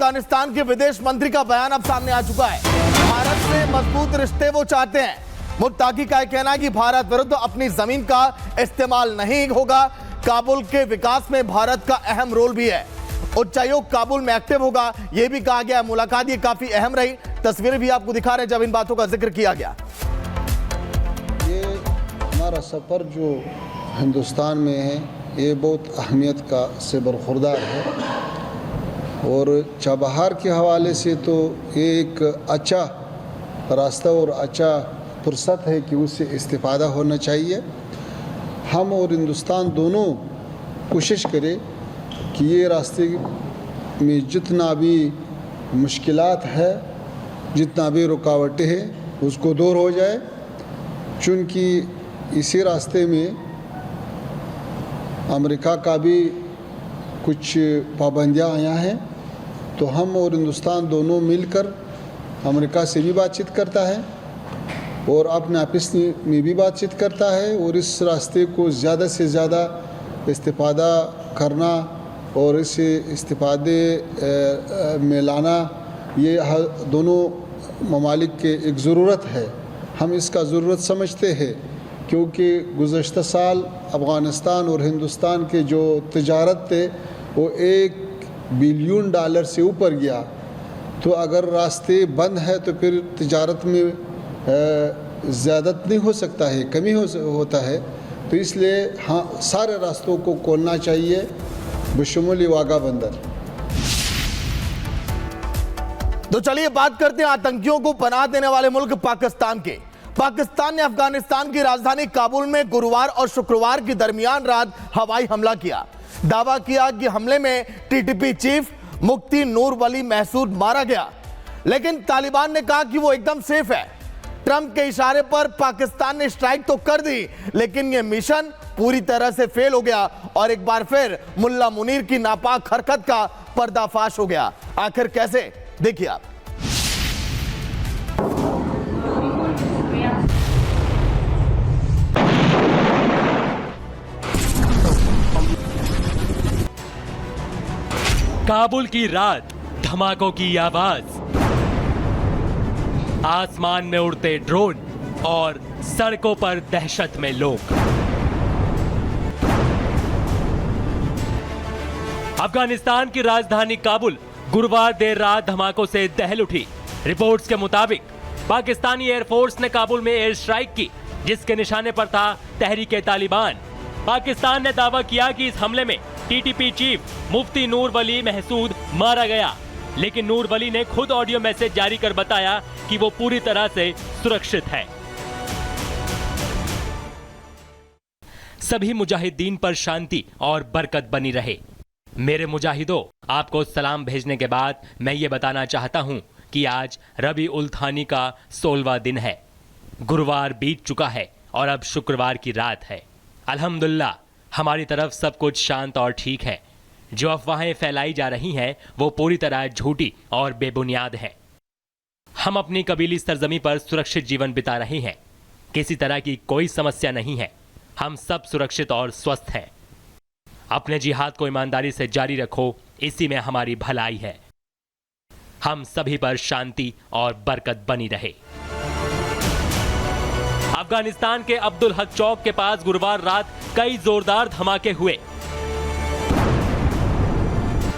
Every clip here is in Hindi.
अफगानिस्तान के विदेश मंत्री का बयान अब सामने आ चुका है। भारत से मजबूत रिश्ते वो चाहते हैं। मुत्ताकी का कहना है कि भारत विरुद्ध अपनी जमीन का इस्तेमाल नहीं होगा। काबुल के विकास में भारत का अहम रोल भी है। उच्चायोग काबुल में एक्टिव होगा, यह भी कहा गया। मुलाकात ये काफी अहम रही। तस्वीरें भी आपको दिखा रहे हैं जब इन बातों का जिक्र किया गया। ये हमारा सफर जो हिंदुस्तान में है, ये बहुत अहमियत का से बरखुरदार है और चाबहार के हवाले से तो ये एक अच्छा रास्ता और अच्छा फुर्सत है कि उससे इस्तिफादा होना चाहिए। हम और हिंदुस्तान दोनों कोशिश करें कि ये रास्ते में जितना भी मुश्किलात है, जितना भी रुकावटें हैं, उसको दूर हो जाए। चूँकि इसी रास्ते में अमेरिका का भी कुछ पाबंदियाँ आया हैं, तो हम और हिंदुस्तान दोनों मिलकर अमेरिका से भी बातचीत करता है और अपने आपस में भी बातचीत करता है और इस रास्ते को ज़्यादा से ज़्यादा इस्तिफादा करना और इस इस्तिफादे में लाना, ये दोनों ममालिक के एक ज़रूरत है। हम इसका ज़रूरत समझते हैं क्योंकि गुज़श्ता साल अफ़गानिस्तान और हिंदुस्तान के जो तिजारत थे वो $1 बिलियन से ऊपर गया। तो अगर रास्ते बंद है तो फिर तिजारत में ज़्यादत नहीं हो सकता है, कमी होता है। तो इसलिए हाँ, सारे रास्तों को खोलना चाहिए बशमूल वाघा बंदर। तो चलिए बात करते हैं आतंकियों को पनाह देने वाले मुल्क पाकिस्तान के। पाकिस्तान ने अफगानिस्तान की राजधानी काबुल में गुरुवार और शुक्रवार की दरमियान रात हवाई हमला किया। दावा किया कि हमले में टीटीपी चीफ मुफ्ती नूर वली महसूद मारा गया, लेकिन तालिबान ने कहा कि वो एकदम सेफ है। ट्रंप के इशारे पर पाकिस्तान ने स्ट्राइक तो कर दी, लेकिन यह मिशन पूरी तरह से फेल हो गया और एक बार फिर मुल्ला मुनीर की नापाक हरकत का पर्दाफाश हो गया। आखिर कैसे, देखिए आप। काबुल की रात, धमाकों की आवाज, आसमान में उड़ते ड्रोन और सड़कों पर दहशत में लोग। अफगानिस्तान की राजधानी काबुल गुरुवार देर रात धमाकों से दहल उठी। रिपोर्ट्स के मुताबिक पाकिस्तानी एयरफोर्स ने काबुल में एयर स्ट्राइक की, जिसके निशाने पर था तहरीके तालिबान। पाकिस्तान ने दावा किया कि इस हमले में टीटीपी चीफ मुफ्ती नूर वली महसूद मारा गया, लेकिन नूर वली ने खुद ऑडियो मैसेज जारी कर बताया कि वो पूरी तरह से सुरक्षित है। सभी मुजाहिदीन पर शांति और बरकत बनी रहे। मेरे मुजाहिदों, आपको सलाम भेजने के बाद मैं ये बताना चाहता हूं कि आज रबी उल थानी का 16वां दिन है। गुरुवार बीत चुका है और अब शुक्रवार की रात है। अल्हम्दुलिल्लाह, हमारी तरफ सब कुछ शांत और ठीक है। जो अफवाहें फैलाई जा रही हैं वो पूरी तरह झूठी और बेबुनियाद हैं। हम अपनी कबीली सरजमी पर सुरक्षित जीवन बिता रहे हैं। किसी तरह की कोई समस्या नहीं है। हम सब सुरक्षित और स्वस्थ हैं। अपने जिहाद को ईमानदारी से जारी रखो, इसी में हमारी भलाई है। हम सभी पर शांति और बरकत बनी रहे। अफगानिस्तान के अब्दुल हक चौक के पास गुरुवार रात कई जोरदार धमाके हुए।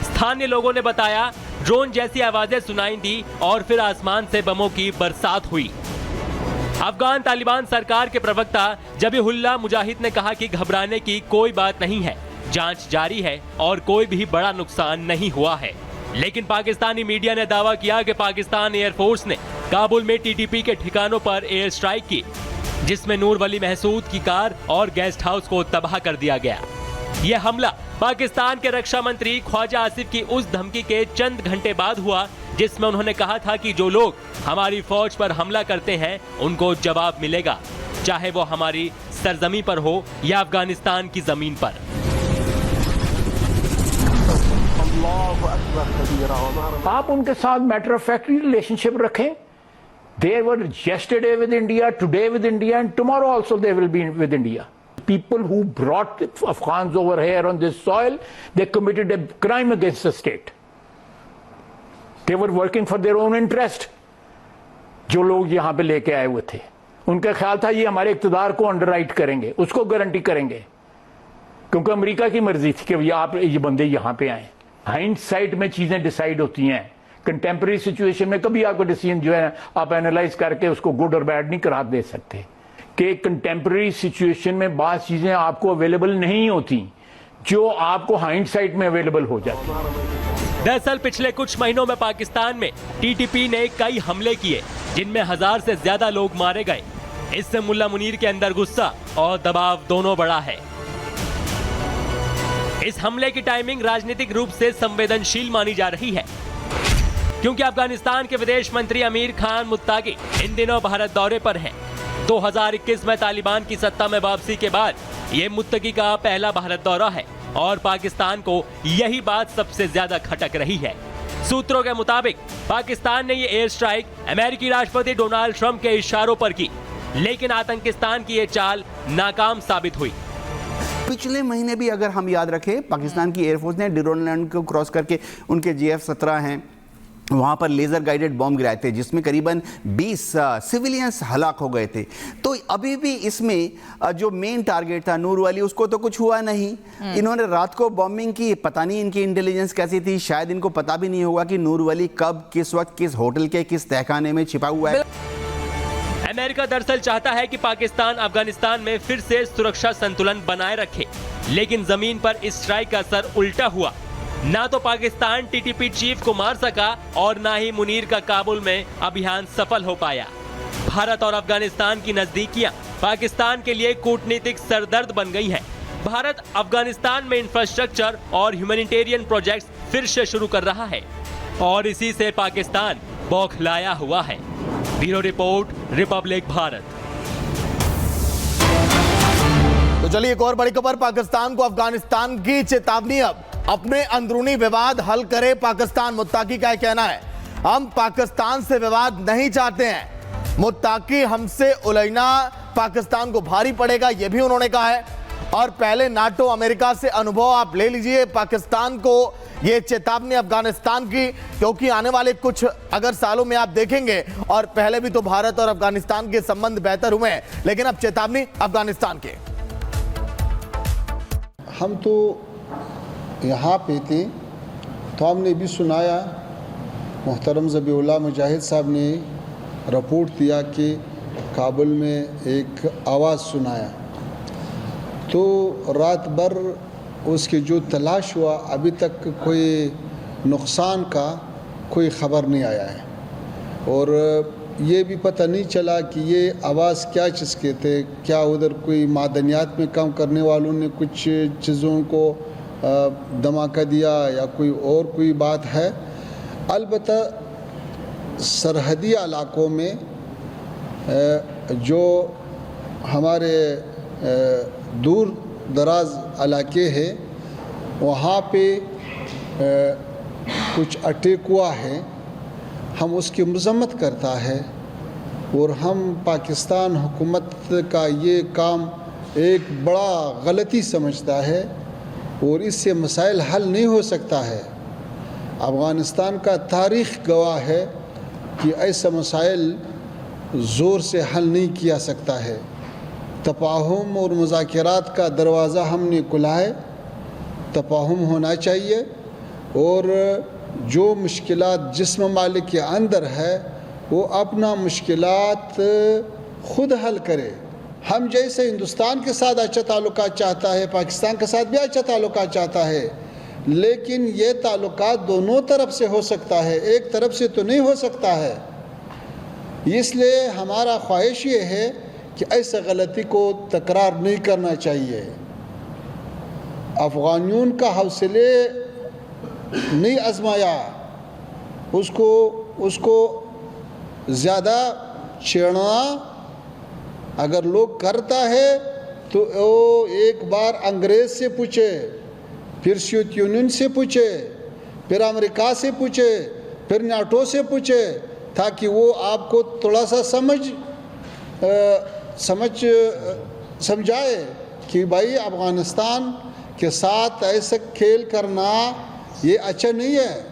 स्थानीय लोगों ने बताया ड्रोन जैसी आवाजें सुनाई दी और फिर आसमान से बमों की बरसात हुई। अफगान तालिबान सरकार के प्रवक्ता जबीहुल्लाह मुजाहिद ने कहा कि घबराने की कोई बात नहीं है, जांच जारी है और कोई भी बड़ा नुकसान नहीं हुआ है। लेकिन पाकिस्तानी मीडिया ने दावा किया कि पाकिस्तान एयरफोर्स ने काबुल में टीटीपी के ठिकानों पर एयर स्ट्राइक की, जिसमें नूर वली महसूद की कार और गेस्ट हाउस को तबाह कर दिया गया। यह हमला पाकिस्तान के रक्षा मंत्री ख्वाजा आसिफ की उस धमकी के चंद घंटे बाद हुआ जिसमें उन्होंने कहा था कि जो लोग हमारी फौज पर हमला करते हैं उनको जवाब मिलेगा, चाहे वो हमारी सरजमी पर हो या अफगानिस्तान की जमीन पर। आप उनके साथ मैटर ऑफ फैक्ट रिलेशनशिप रखें। They were yesterday with India, today with India, and tomorrow also they will be with India. People who brought Afghans over here on this soil, they committed a crime against the state. They were working for their own interest. जो लोग यहां पे लेके आए हुए थे, उनका ख्याल था ये हमारे इक़्तिदार को अंडरराइट करेंगे, उसको गारंटी करेंगे, क्योंकि अमेरिका की मर्जी थी कि ये बंदे यहां पे आए। हाइंडसाइट में चीजें डिसाइड होती हैं, कंटेम्प्रेरी सिचुएशन में कभी आपको डिसीजन जो है आप एनालाइज करके उसको गुड और बैड नहीं करार दे सकते, कि कंटेम्प्रेरी सिचुएशन में बात चीजें आपको अवेलेबल नहीं होती जो आपको हाइंडसाइट में अवेलेबल हो जाती। दरअसल पिछले कुछ महीनों में पाकिस्तान में टीटीपी ने कई हमले किए जिनमें 1000 से ज्यादा लोग मारे गए। इससे मुल्ला मुनीर के अंदर गुस्सा और दबाव दोनों बढ़ा है। इस हमले की टाइमिंग राजनीतिक रूप से संवेदनशील मानी जा रही है, क्योंकि अफगानिस्तान के विदेश मंत्री अमीर खान मुत्ताकी इन दिनों भारत दौरे पर हैं। 2021 में तालिबान की सत्ता में वापसी के बाद ये मुत्ताकी का पहला भारत दौरा है और पाकिस्तान को यही बात सबसे ज्यादा खटक रही है। सूत्रों के मुताबिक पाकिस्तान ने ये एयर स्ट्राइक अमेरिकी राष्ट्रपति डोनाल्ड ट्रंप के इशारों पर की, लेकिन आतंकिस्तान की ये चाल नाकाम साबित हुई। पिछले महीने भी अगर हम याद रखें, पाकिस्तान की एयरफोर्स ने डिरोनलैंड को क्रॉस करके उनके JF-17 हैं वहाँ पर लेज़र गाइडेड बॉम्ब गिराए थे, जिसमें करीबन 20 सिविलियंस हलाक हो गए थे। तो अभी भी इसमें जो मेन टारगेट था नूर वाली, उसको तो कुछ हुआ नहीं। इन्होंने रात को बॉम्बिंग की, पता नहीं इनकी इंटेलिजेंस कैसी थी, शायद इनको पता भी नहीं होगा कि नूर वाली कब, किस वक्त, किस होटल के किस तहखाने में छिपा हुआ है। अमेरिका दरअसल चाहता है कि पाकिस्तान अफगानिस्तान में फिर से सुरक्षा संतुलन बनाए रखे, लेकिन जमीन पर इस स्ट्राइक का असर उल्टा हुआ। ना तो पाकिस्तान टीटीपी चीफ को मार सका और ना ही मुनीर का काबुल में अभियान सफल हो पाया। भारत और अफगानिस्तान की नजदीकियां पाकिस्तान के लिए कूटनीतिक सरदर्द बन गई हैं। भारत अफगानिस्तान में इंफ्रास्ट्रक्चर और ह्यूमैनिटेरियन प्रोजेक्ट्स फिर से शुरू कर रहा है और इसी से पाकिस्तान बौखलाया हुआ है। Bureau report, Republic Bharat. तो चलिए एक और बड़ी खबर, पाकिस्तान को अफगानिस्तान की चेतावनी। अब अपने अंदरूनी विवाद हल करे पाकिस्तान। मुत्ताकी का कहना है, हम पाकिस्तान से विवाद नहीं चाहते हैं। मुत्ताकी, हमसे उलझना पाकिस्तान को भारी पड़ेगा, यह भी उन्होंने कहा है। और पहले नाटो अमेरिका से अनुभव आप ले लीजिए। पाकिस्तान को यह चेतावनी अफगानिस्तान की, क्योंकि आने वाले कुछ अगर सालों में आप देखेंगे, और पहले भी तो भारत और अफगानिस्तान के संबंध बेहतर हुए हैं, लेकिन अब चेतावनी अफगानिस्तान के। हम तो यहाँ पे थे तो हमने भी सुनाया, मोहतरम ज़बीउल्लाह मुजाहिद साहब ने रिपोर्ट दिया कि काबुल में एक आवाज़ सुनाया, तो रात भर उसकी जो तलाश हुआ, अभी तक कोई नुकसान का कोई ख़बर नहीं आया है। और ये भी पता नहीं चला कि ये आवाज़ क्या चीज़ के थे, क्या उधर कोई मादनियात में काम करने वालों ने कुछ चीज़ों को धमाका दिया या कोई और कोई बात है। अलबत्ता सरहदी इलाकों में जो हमारे दूर दराज इलाके हैं, वहाँ पे कुछ अटैक हुआ है, हम उसकी मज़म्मत करता है। और हम पाकिस्तान हुकूमत का ये काम एक बड़ा गलती समझता है और इससे मसाइल हल नहीं हो सकता है। अफ़गानिस्तान का तारीख़ गवाह है कि ऐसा मसाइल ज़ोर से हल नहीं किया सकता है। तफाहुम और मुज़ाकरात का दरवाज़ा हमने खुला है, तफाहुम होना चाहिए, और जो मुश्किलात जिस ममालिक के अंदर है वो अपना मुश्किलात खुद हल करे। हम जैसे हिंदुस्तान के साथ अच्छा ताल्लुकात चाहता है, पाकिस्तान के साथ भी अच्छा ताल्लुकात चाहता है, लेकिन ये ताल्लुकात दोनों तरफ से हो सकता है, एक तरफ से तो नहीं हो सकता है। इसलिए हमारा ख्वाहिश ये है कि ऐसा गलती को तकरार नहीं करना चाहिए। अफ़गानियों का हौसले नहीं आजमाया, उसको ज़्यादा छेड़ना अगर लोग करता है तो वो एक बार अंग्रेज़ से पूछे, फिर सोवियत यूनियन से पूछे, फिर अमेरिका से पूछे, फिर नाटो से पूछे, ताकि वो आपको थोड़ा सा समझाए कि भाई अफ़गानिस्तान के साथ ऐसा खेल करना ये अच्छा नहीं है।